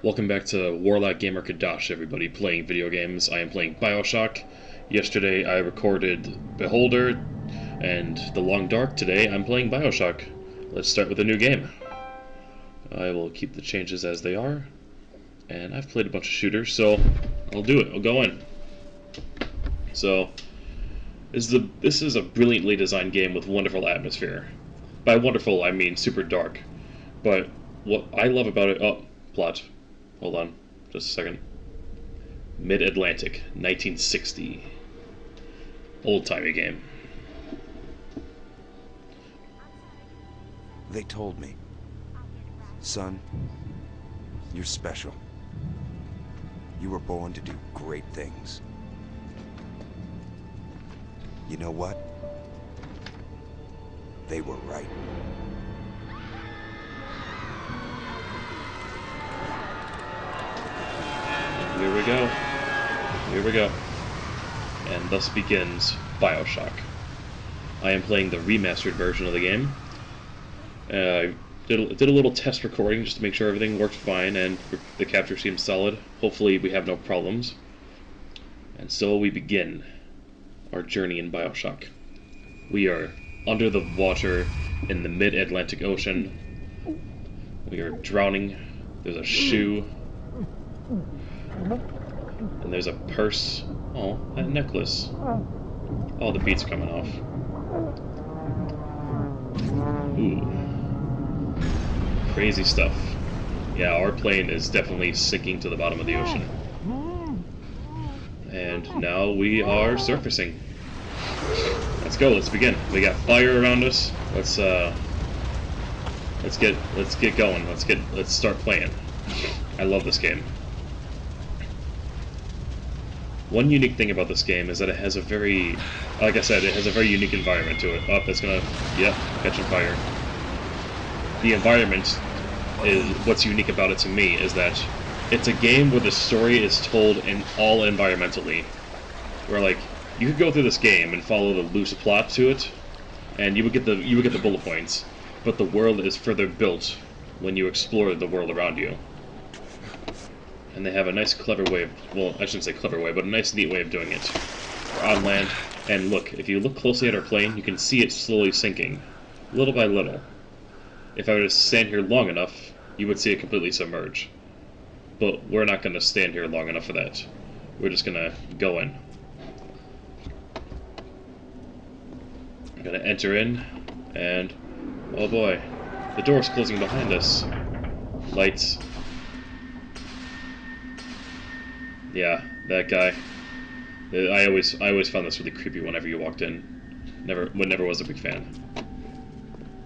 Welcome back to Warlock Gamer Kadash, everybody playing video games. I am playing Bioshock. Yesterday I recorded Beholder and The Long Dark. Today I'm playing Bioshock. Let's start with a new game. I will keep the changes as they are. And I've played a bunch of shooters, so I'll do it. I'll go in. So, this is a brilliantly designed game with wonderful atmosphere. By wonderful, I mean super dark. But what I love about it... Oh, plot. Hold on, just a second. Mid-Atlantic, 1960. Old-timey game. They told me, son, you're special. You were born to do great things. You know what? They were right. Here we go. Here we go. And thus begins Bioshock. I am playing the remastered version of the game. I did a little test recording just to make sure everything worked fine and the capture seems solid. Hopefully we have no problems. And so we begin our journey in Bioshock. We are under the water in the mid-Atlantic Ocean. We are drowning. There's a shoe. And there's a purse. Oh, a necklace. Oh, the beats are coming off. Ooh. Crazy stuff. Yeah, our plane is definitely sinking to the bottom of the ocean. And now we are surfacing. Let's go, let's begin. We got fire around us. Let's get going. Let's start playing. I love this game. One unique thing about this game is that it has a very, like I said, it has a very unique environment to it. Oh, that's gonna, yep, catching fire. The environment is, what's unique about it to me is that it's a game where the story is told in all environmentally. Where like, you could go through this game and follow the loose plot to it, and you would get the bullet points, but the world is further built when you explore the world around you. And they have a nice, clever way of, well, I shouldn't say clever way, but a nice, neat way of doing it. We're on land, and look, if you look closely at our plane, you can see it slowly sinking, little by little. If I were to stand here long enough, you would see it completely submerge. But we're not going to stand here long enough for that. We're just going to go in. I'm going to enter in, and, oh boy, the door's closing behind us. Lights. Yeah, that guy. I always found this really creepy whenever you walked in. Never was a big fan.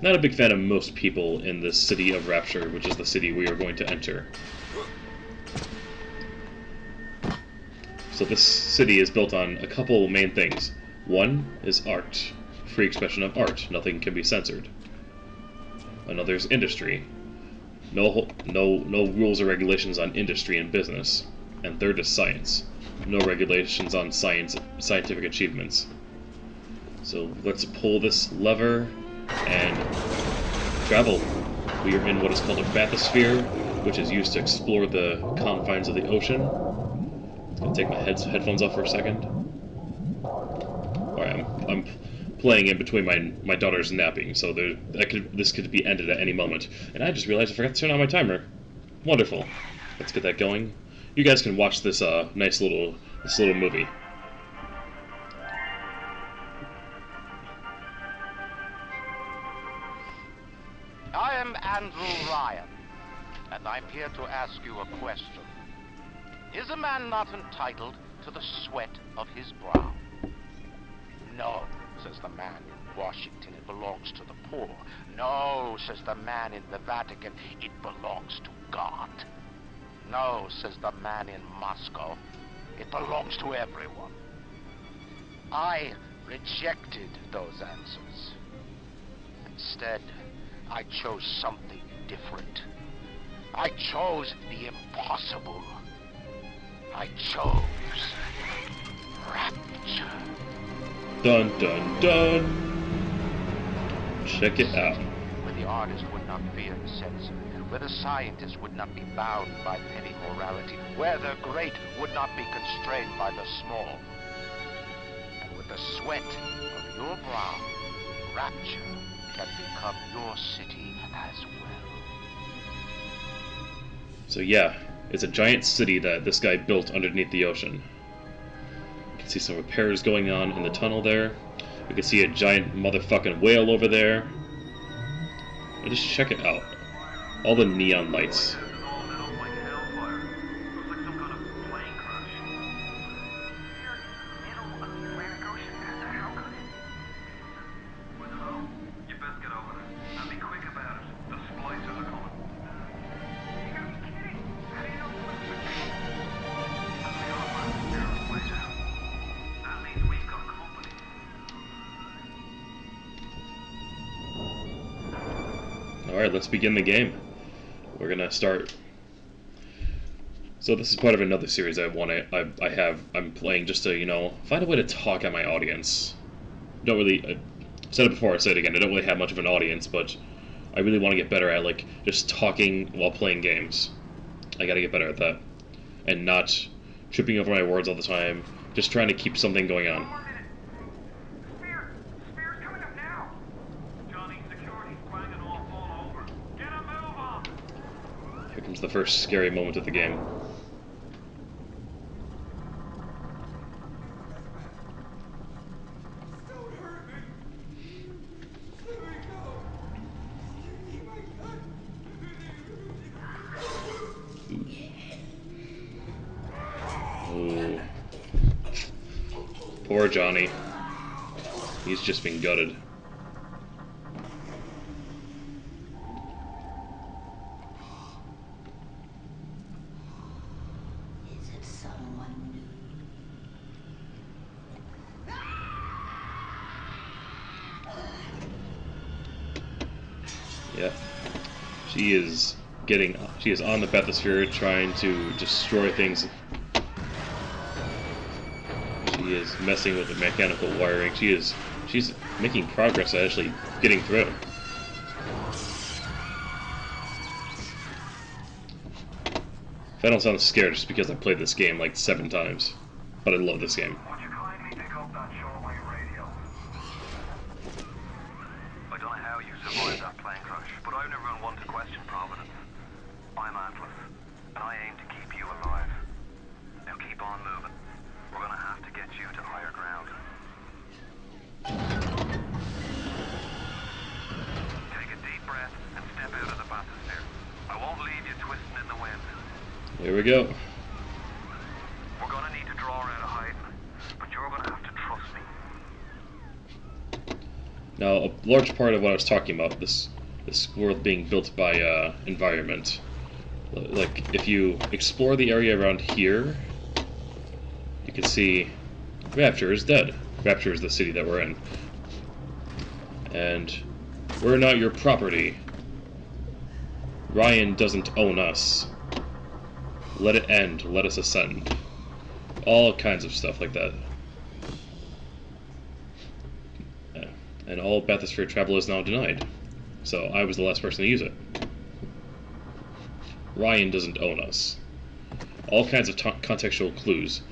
Not a big fan of most people in the city of Rapture, which is the city we are going to enter. So this city is built on a couple main things. One is art. Free expression of art. Nothing can be censored. Another is industry. No rules or regulations on industry and business. And third is science. No regulations on scientific achievements. So let's pull this lever and travel. We are in what is called a bathysphere, which is used to explore the confines of the ocean. I'm gonna take my headphones off for a second. Alright, I'm playing in between my daughter's napping, so this could be ended at any moment. And I just realized I forgot to turn on my timer. Wonderful. Let's get that going. You guys can watch this this little movie. I am Andrew Ryan, and I'm here to ask you a question. Is a man not entitled to the sweat of his brow? No, says the man in Washington, it belongs to the poor. No, says the man in the Vatican, it belongs to God. No, says the man in Moscow, it belongs to everyone. I rejected those answers. Instead, I chose something different. I chose the impossible. I chose Rapture. Dun dun dun! Check it out. Where the artist would not fear the censor, where the scientist would not be bound by petty morality, where the great would not be constrained by the small. And with the sweat of your brow, Rapture can become your city as well. So yeah, it's a giant city that this guy built underneath the ocean. You can see some repairs going on in the tunnel there. We can see a giant motherfucking whale over there. And just check it out. All the neon lights. Alright, let's begin the game. We're gonna start. So this is part of another series I'm playing just to, you know, find a way to talk at my audience. Don't really, I said it before, I say it again, I don't really have much of an audience, but I really want to get better at, like, just talking while playing games. I gotta get better at that. And not tripping over my words all the time, just trying to keep something going on. Here comes the first scary moment of the game. Ooh. Poor Johnny. He's just been gutted. Yeah. She is on the bathysphere trying to destroy things. She is messing with the mechanical wiring. She's making progress at actually getting through. If I don't sound scared, it's because I played this game like 7 times. But I love this game. Here we go. We're gonna need to draw her out of hiding, but you're gonna have to trust me. Now, a large part of what I was talking about, this world being built by environment. Like, if you explore the area around here, you can see Rapture is dead. Rapture is the city that we're in. And we're not your property. Ryan doesn't own us. Let it end. Let us ascend. All kinds of stuff like that. Yeah. And all bathysphere travel is now denied. So I was the last person to use it. Ryan doesn't own us. All kinds of contextual clues.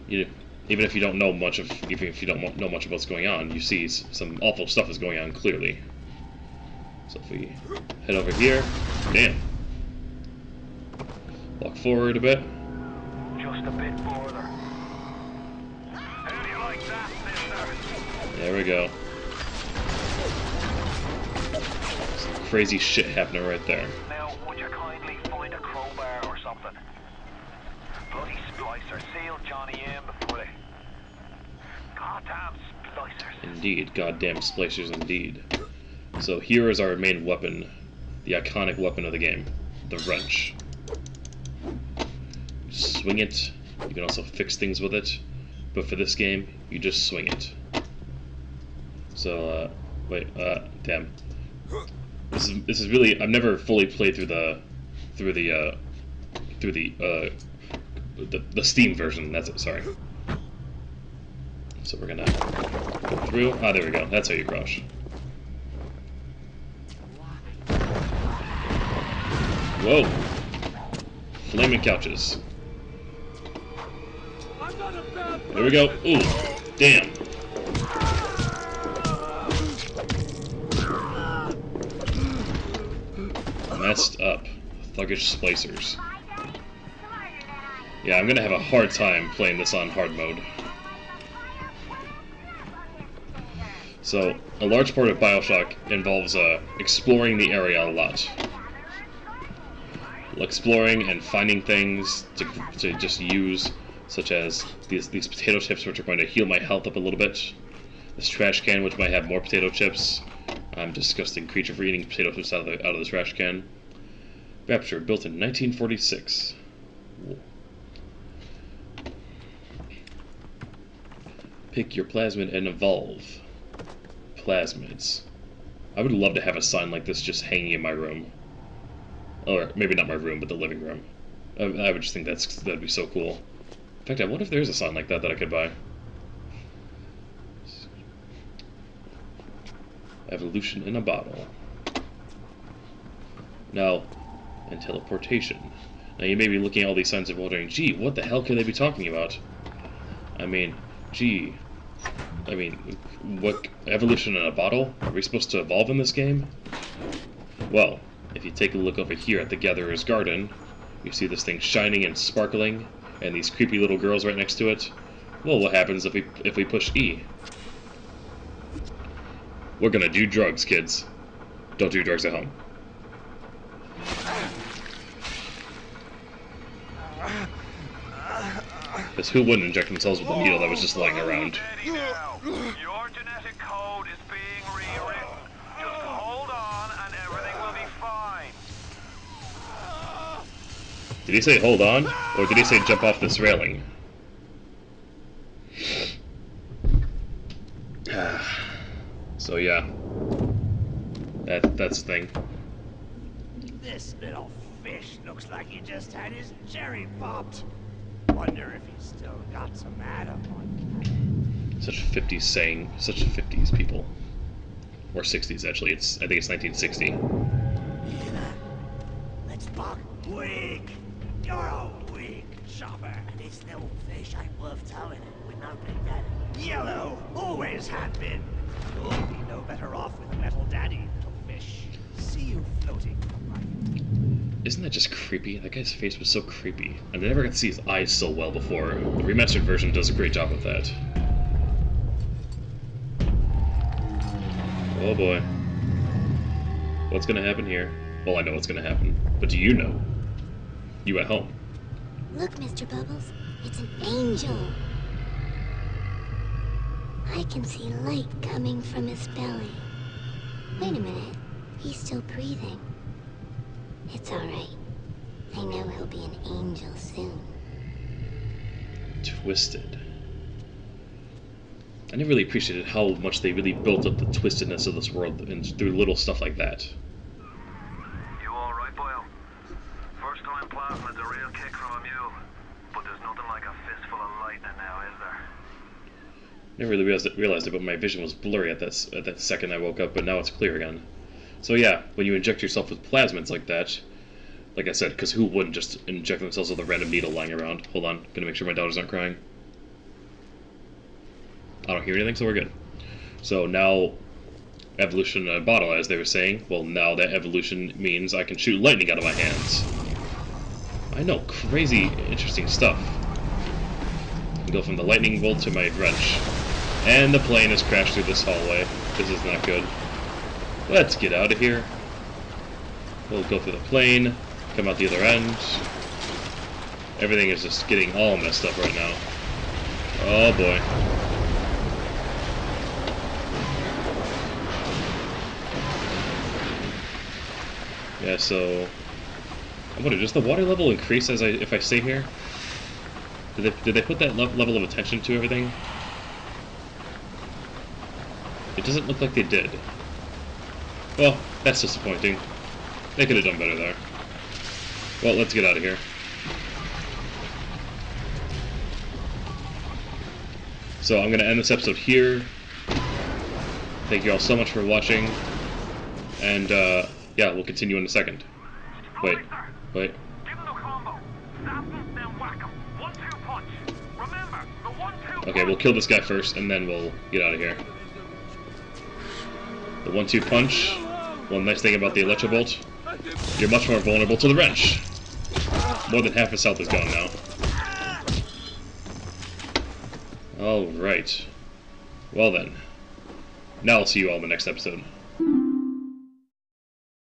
Even if you don't know much of, even if you don't know much of what's going on, you see some awful stuff is going on clearly. So if we head over here, damn. Walk forward a bit. Just a bit further. How do you like that, mister? There we go. Some crazy shit happening right there. Now, would you kindly find a crowbar or something? Bloody splicer sealed Johnny in before they... Goddamn splicers. Indeed, goddamn splicers indeed. So here is our main weapon, the iconic weapon of the game, the wrench. Swing it. You can also fix things with it, but for this game, you just swing it. So, damn. This is really, I've never fully played through the Steam version. That's it. Sorry. So we're gonna go through. Ah, there we go. That's how you crouch. Whoa. Flaming couches. There we go. Ooh. Damn. Messed up. Thuggish splicers. Yeah, I'm gonna have a hard time playing this on hard mode. So, a large part of Bioshock involves exploring the area a lot. Exploring and finding things to just use, such as these potato chips, which are going to heal my health up a little bit. This trash can, which might have more potato chips. I'm a disgusting creature for eating potato chips out of the trash can. Rapture, built in 1946. Whoa. Pick your plasmid and evolve. Plasmids. I would love to have a sign like this just hanging in my room. Or maybe not my room, but the living room. I would just think that'd be so cool. In fact, I wonder if there's a sign like that I could buy. Evolution in a bottle. Now, and teleportation. Now you may be looking at all these signs and wondering, gee, what the hell could they be talking about? I mean, gee, what, evolution in a bottle? Are we supposed to evolve in this game? Well, if you take a look over here at the Gatherer's Garden, you see this thing shining and sparkling, and these creepy little girls right next to it. Well, what happens if we push E? We're gonna do drugs, kids. Don't do drugs at home. Because who wouldn't inject themselves with a needle that was just lying around? Your genetic code is being rewritten. Just hold on and everything will be fine. Did he say hold on? Or did he say jump off this railing? So yeah. That's the thing. This little fish looks like he just had his cherry popped. Wonder if he's still got some Adam on. Such a 50s saying, such a 50s people. Or 60s actually, I think it's 1960. Let's buck weak. You're a weak shopper. And this little fish ain't worth towing it with no big daddy. Yellow always had been. You'll be no better off with a metal daddy, little fish. See you floating from light. Isn't that just creepy? That guy's face was so creepy. I never got to see his eyes so well before. The remastered version does a great job with that. Oh boy. What's gonna happen here? Well, I know what's gonna happen. But do you know? You at home. Look, Mr. Bubbles. It's an angel. I can see light coming from his belly. Wait a minute. He's still breathing. It's alright. I know he'll be an angel soon. Twisted. I never really appreciated how much they really built up the twistedness of this world and through little stuff like that. You alright, Boyle? First time plasmid's a real kick from a mule. But there's nothing like a fistful of lightning now, is there? Never really realized it, but my vision was blurry at that second I woke up, but now it's clear again. So yeah, when you inject yourself with plasmids like that, like I said, because who wouldn't just inject themselves with a random needle lying around? Hold on, gonna make sure my daughters aren't crying. I don't hear anything, so we're good. So now, evolution in a bottle, as they were saying. Well, now that evolution means I can shoot lightning out of my hands. I know, crazy, interesting stuff. I can go from the lightning bolt to my wrench. And the plane has crashed through this hallway. This is not good. Let's get out of here. We'll go through the plane, come out the other end. Everything is just getting all messed up right now. Oh boy. Yeah, so I wonder, does the water level increase if I stay here? Did they put that level of attention to everything? It doesn't look like they did. Well, that's disappointing. They could have done better there. Well, let's get out of here. So I'm going to end this episode here. Thank you all so much for watching. And, yeah, we'll continue in a second. Wait, wait. Give him the combo. Zap him, then whack him. 1-2 punch. Remember, the 1-2 Okay, we'll kill this guy first, and then we'll get out of here. The 1-2 punch. One nice thing about the Electro Bolt, you're much more vulnerable to the wrench. More than half his health is gone now. Alright. Well then. Now I'll see you all in the next episode.